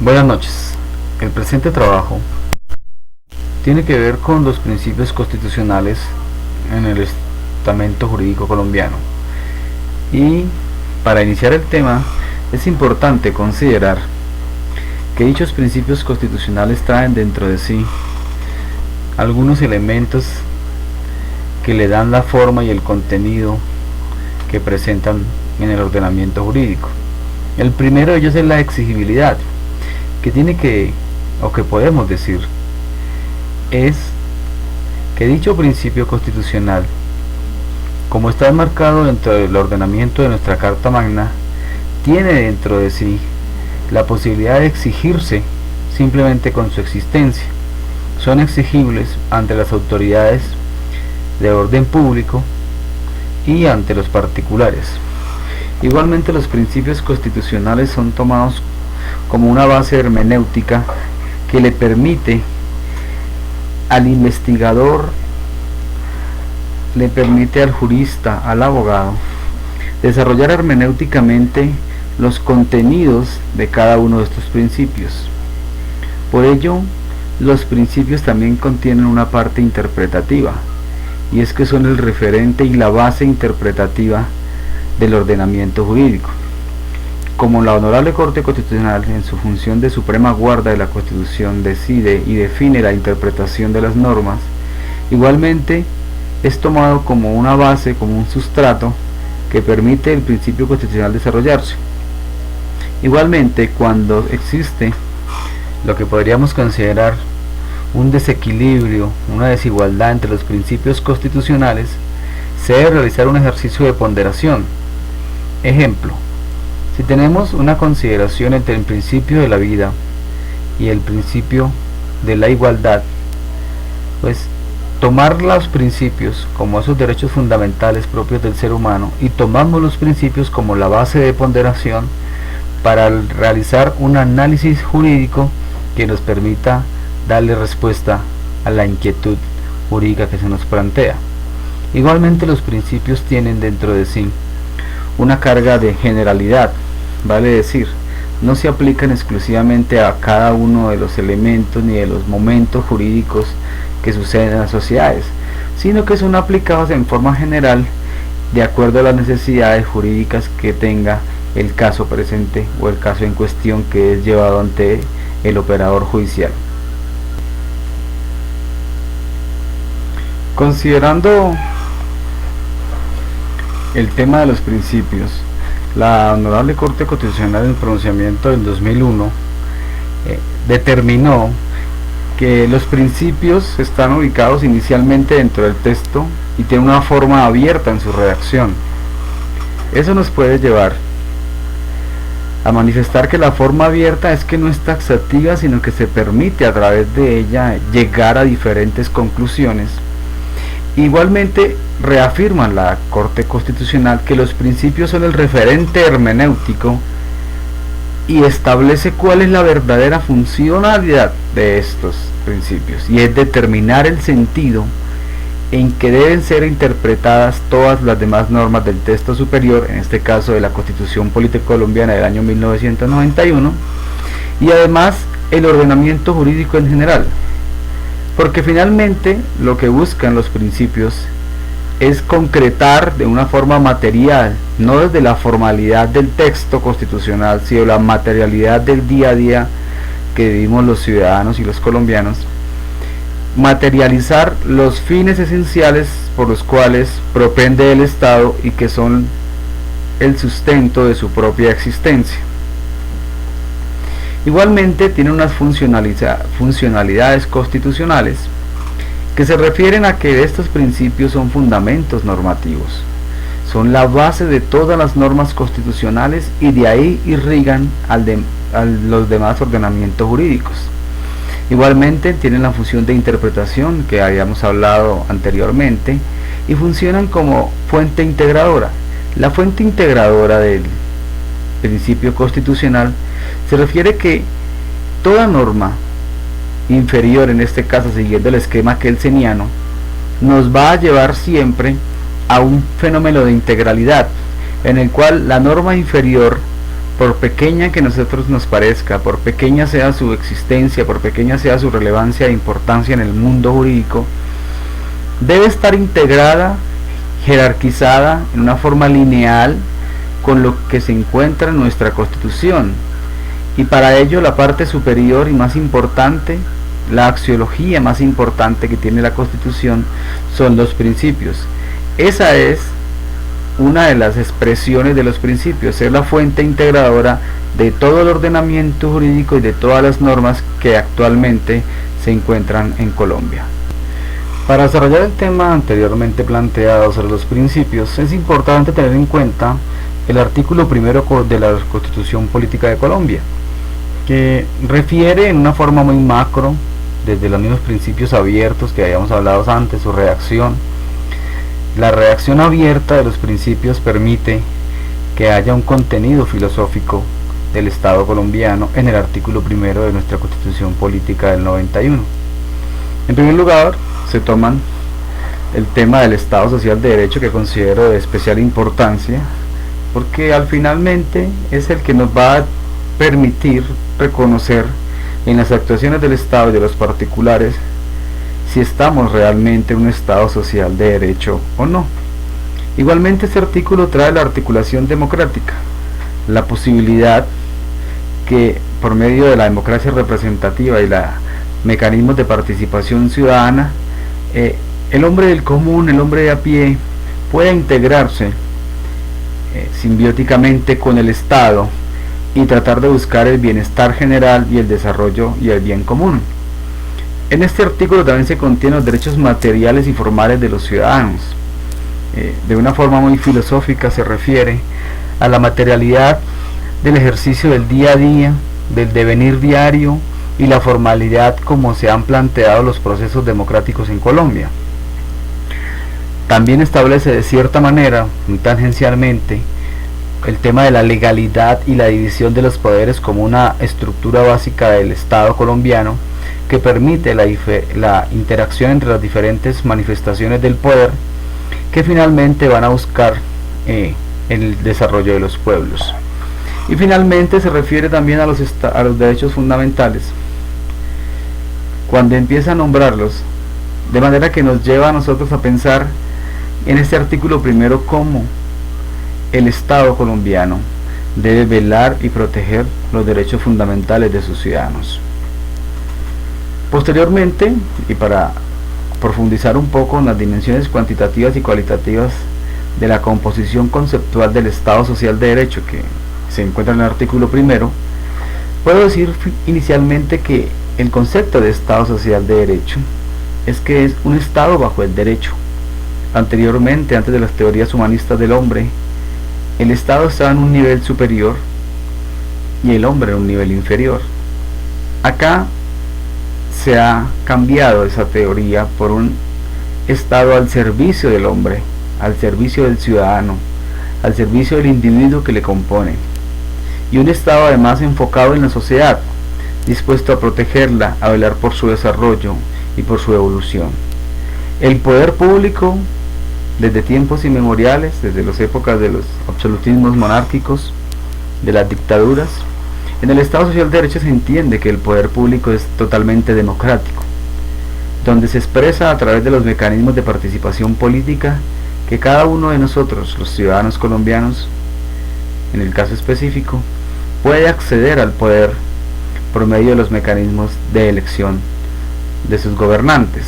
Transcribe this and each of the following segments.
Buenas noches. El presente trabajo tiene que ver con los principios constitucionales en el estamento jurídico colombiano. Y para iniciar el tema es importante considerar que dichos principios constitucionales traen dentro de sí algunos elementos que le dan la forma y el contenido que presentan en el ordenamiento jurídico. El primero de ellos es la exigibilidad, que podemos decir es que dicho principio constitucional, como está enmarcado dentro del ordenamiento de nuestra Carta Magna, tiene dentro de sí la posibilidad de exigirse simplemente con su existencia. Son exigibles ante las autoridades de orden público y ante los particulares. Igualmente, los principios constitucionales son tomados como una base hermenéutica que le permite al investigador, le permite al jurista, al abogado, desarrollar hermenéuticamente los contenidos de cada uno de estos principios. Por ello, los principios también contienen una parte interpretativa, y es que son el referente y la base interpretativa del ordenamiento jurídico. Como la Honorable Corte Constitucional, en su función de suprema guarda de la Constitución, decide y define la interpretación de las normas, igualmente es tomado como una base, como un sustrato que permite el principio constitucional desarrollarse. Igualmente, cuando existe lo que podríamos considerar un desequilibrio, una desigualdad entre los principios constitucionales, se debe realizar un ejercicio de ponderación. Ejemplo: si tenemos una consideración entre el principio de la vida y el principio de la igualdad, pues tomar los principios como esos derechos fundamentales propios del ser humano y tomamos los principios como la base de ponderación para realizar un análisis jurídico que nos permita darle respuesta a la inquietud jurídica que se nos plantea. Igualmente, los principios tienen dentro de sí una carga de generalidad, vale decir, no se aplican exclusivamente a cada uno de los elementos ni de los momentos jurídicos que suceden en las sociedades, sino que son aplicados en forma general de acuerdo a las necesidades jurídicas que tenga el caso presente o el caso en cuestión que es llevado ante el operador judicial. Considerando el tema de los principios, la Honorable Corte Constitucional, en el pronunciamiento del 2001, determinó que los principios están ubicados inicialmente dentro del texto y tienen una forma abierta en su redacción. Eso nos puede llevar a manifestar que la forma abierta es que no es taxativa, sino que se permite a través de ella llegar a diferentes conclusiones. Igualmente, reafirma la Corte Constitucional que los principios son el referente hermenéutico y establece cuál es la verdadera funcionalidad de estos principios, y es determinar el sentido en que deben ser interpretadas todas las demás normas del texto superior, en este caso de la Constitución Política Colombiana del año 1991, y además el ordenamiento jurídico en general, porque finalmente lo que buscan los principios es concretar de una forma material, no desde la formalidad del texto constitucional, sino la materialidad del día a día que vivimos los ciudadanos y los colombianos, materializar los fines esenciales por los cuales propende el Estado y que son el sustento de su propia existencia. Igualmente tiene unas funcionalidades constitucionales que se refieren a que estos principios son fundamentos normativos, son la base de todas las normas constitucionales y de ahí irrigan a los demás ordenamientos jurídicos. Igualmente tienen la función de interpretación que habíamos hablado anteriormente y funcionan como fuente integradora. La fuente integradora del principio constitucional se refiere que toda norma inferior, en este caso siguiendo el esquema kelseniano, nos va a llevar siempre a un fenómeno de integralidad, en el cual la norma inferior por pequeña que a nosotros nos parezca, por pequeña sea su existencia, por pequeña sea su relevancia e importancia en el mundo jurídico, debe estar integrada, jerarquizada en una forma lineal con lo que se encuentra en nuestra Constitución. Y para ello la parte superior y más importante, la axiología más importante que tiene la Constitución, son los principios. Esa es una de las expresiones de los principios, es la fuente integradora de todo el ordenamiento jurídico y de todas las normas que actualmente se encuentran en Colombia. Para desarrollar el tema anteriormente planteado sobre los principios, es importante tener en cuenta el artículo primero de la Constitución Política de Colombia, que refiere en una forma muy macro, desde los mismos principios abiertos que habíamos hablado antes, su redacción. La redacción abierta de los principios permite que haya un contenido filosófico del Estado colombiano en el artículo primero de nuestra Constitución Política del 91. En primer lugar, se toman el tema del Estado Social de Derecho, que considero de especial importancia, porque al finalmente es el que nos va a permitir reconocer en las actuaciones del Estado y de los particulares si estamos realmente en un Estado social de derecho o no. Igualmente, este artículo trae la articulación democrática, la posibilidad que por medio de la democracia representativa y los mecanismos de participación ciudadana, el hombre del común, el hombre de a pie, pueda integrarse simbióticamente con el Estado y tratar de buscar el bienestar general y el desarrollo y el bien común. En este artículo también se contienen los derechos materiales y formales de los ciudadanos. De una forma muy filosófica se refiere a la materialidad del ejercicio del día a día, del devenir diario y la formalidad como se han planteado los procesos democráticos en Colombia. También establece de cierta manera, muy tangencialmente, el tema de la legalidad y la división de los poderes como una estructura básica del Estado colombiano, que permite la interacción entre las diferentes manifestaciones del poder, que finalmente van a buscar el desarrollo de los pueblos. Y finalmente se refiere también a los derechos fundamentales, cuando empieza a nombrarlos, de manera que nos lleva a nosotros a pensar en este artículo primero cómo el Estado colombiano debe velar y proteger los derechos fundamentales de sus ciudadanos. Posteriormente, y para profundizar un poco en las dimensiones cuantitativas y cualitativas de la composición conceptual del Estado Social de Derecho que se encuentra en el artículo primero, puedo decir inicialmente que el concepto de Estado Social de Derecho es que es un Estado bajo el derecho. Anteriormente, antes de las teorías humanistas del hombre, el Estado estaba en un nivel superior y el hombre en un nivel inferior. Acá se ha cambiado esa teoría por un Estado al servicio del hombre, al servicio del ciudadano, al servicio del individuo que le compone, y un Estado además enfocado en la sociedad, dispuesto a protegerla, a velar por su desarrollo y por su evolución. El poder público, desde tiempos inmemoriales, desde las épocas de los absolutismos monárquicos, de las dictaduras, en el Estado Social de Derecho se entiende que el poder público es totalmente democrático, donde se expresa a través de los mecanismos de participación política que cada uno de nosotros, los ciudadanos colombianos, en el caso específico, puede acceder al poder por medio de los mecanismos de elección de sus gobernantes.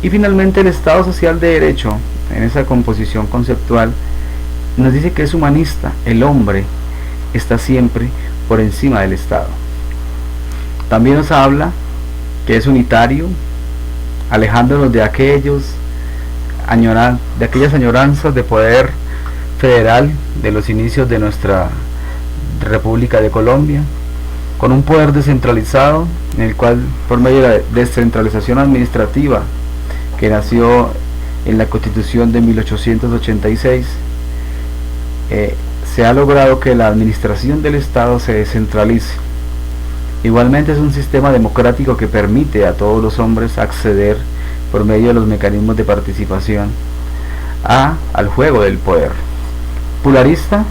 Y finalmente el Estado Social de Derecho, en esa composición conceptual, nos dice que es humanista. El hombre está siempre por encima del Estado. También nos habla que es unitario, alejándonos de aquellas añoranzas de poder federal de los inicios de nuestra República de Colombia, con un poder descentralizado, en el cual, por medio de la descentralización administrativa que nació en la Constitución de 1886, se ha logrado que la administración del Estado se descentralice. Igualmente es un sistema democrático que permite a todos los hombres acceder por medio de los mecanismos de participación al juego del poder. Popularista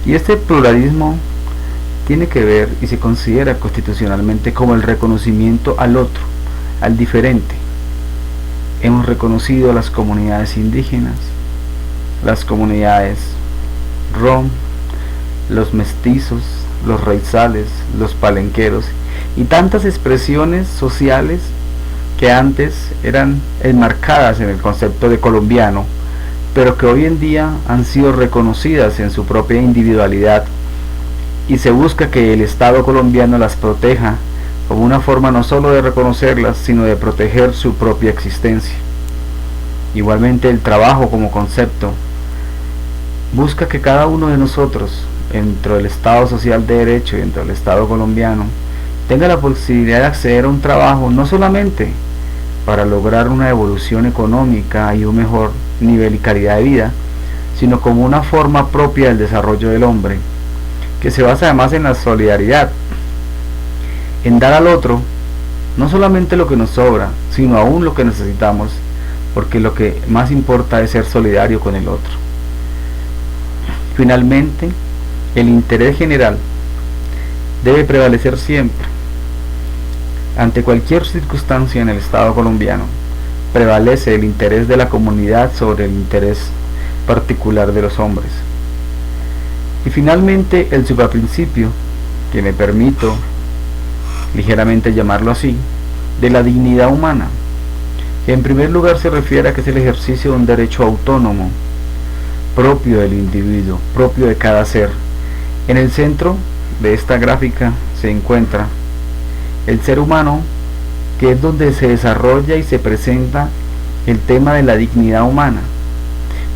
Y este pluralismo tiene que ver y se considera constitucionalmente como el reconocimiento al otro, al diferente. Hemos reconocido a las comunidades indígenas, las comunidades rom, los mestizos, los raizales, los palenqueros y tantas expresiones sociales que antes eran enmarcadas en el concepto de colombiano, pero que hoy en día han sido reconocidas en su propia individualidad, y se busca que el Estado colombiano las proteja como una forma no solo de reconocerlas, sino de proteger su propia existencia. Igualmente, el trabajo como concepto busca que cada uno de nosotros, dentro del Estado social de derecho y dentro del Estado colombiano, tenga la posibilidad de acceder a un trabajo no solamente para lograr una evolución económica y un mejor nivel y calidad de vida, sino como una forma propia del desarrollo del hombre, que se basa además en la solidaridad, en dar al otro no solamente lo que nos sobra, sino aún lo que necesitamos, porque lo que más importa es ser solidario con el otro. Finalmente, el interés general debe prevalecer siempre. Ante cualquier circunstancia en el Estado colombiano, prevalece el interés de la comunidad sobre el interés particular de los hombres. Y finalmente, el supraprincipio, que me permito ligeramente llamarlo así, de la dignidad humana, que en primer lugar se refiere a que es el ejercicio de un derecho autónomo, propio del individuo, propio de cada ser. En el centro de esta gráfica se encuentra el ser humano, que es donde se desarrolla y se presenta el tema de la dignidad humana.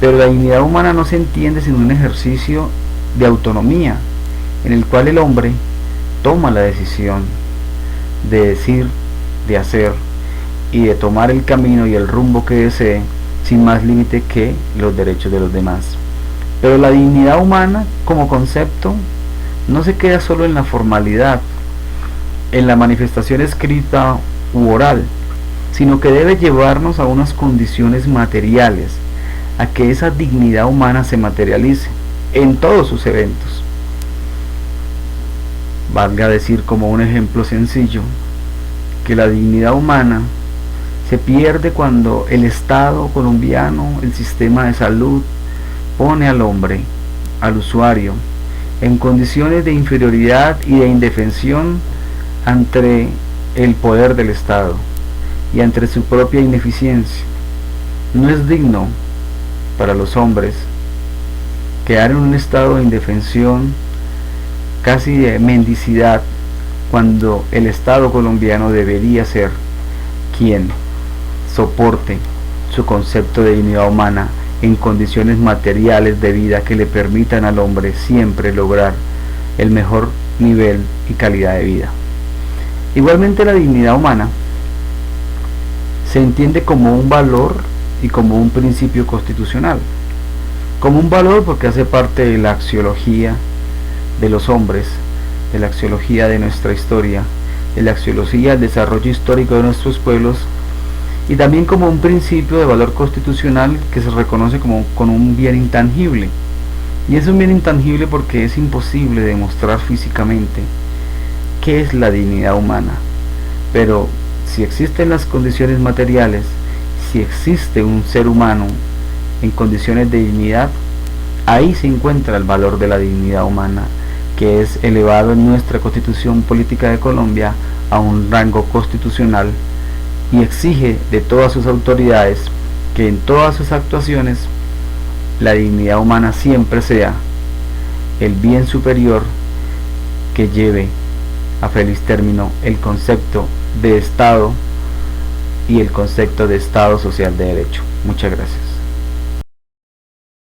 Pero la dignidad humana no se entiende sin un ejercicio de autonomía, en el cual el hombre toma la decisión de decir, de hacer y de tomar el camino y el rumbo que desee, sin más límite que los derechos de los demás. Pero la dignidad humana como concepto no se queda solo en la formalidad, en la manifestación escrita u oral, sino que debe llevarnos a unas condiciones materiales, a que esa dignidad humana se materialice en todos sus eventos. Valga decir, como un ejemplo sencillo, que la dignidad humana se pierde cuando el Estado colombiano, el sistema de salud, pone al hombre, al usuario, en condiciones de inferioridad y de indefensión ante el poder del Estado y ante su propia ineficiencia. No es digno para los hombres quedar en un estado de indefensión, casi de mendicidad, cuando el Estado colombiano debería ser quien soporte su concepto de dignidad humana en condiciones materiales de vida que le permitan al hombre siempre lograr el mejor nivel y calidad de vida. Igualmente, la dignidad humana se entiende como un valor y como un principio constitucional. Como un valor porque hace parte de la axiología de los hombres, de la axiología de nuestra historia, de la axiología del desarrollo histórico de nuestros pueblos, y también como un principio de valor constitucional que se reconoce como con un bien intangible. Y es un bien intangible porque es imposible demostrar físicamente qué es la dignidad humana. Pero si existen las condiciones materiales, si existe un ser humano en condiciones de dignidad, ahí se encuentra el valor de la dignidad humana, que es elevado en nuestra Constitución Política de Colombia a un rango constitucional, y exige de todas sus autoridades que en todas sus actuaciones la dignidad humana siempre sea el bien superior que lleve a feliz término el concepto de Estado y el concepto de Estado social de derecho. Muchas gracias.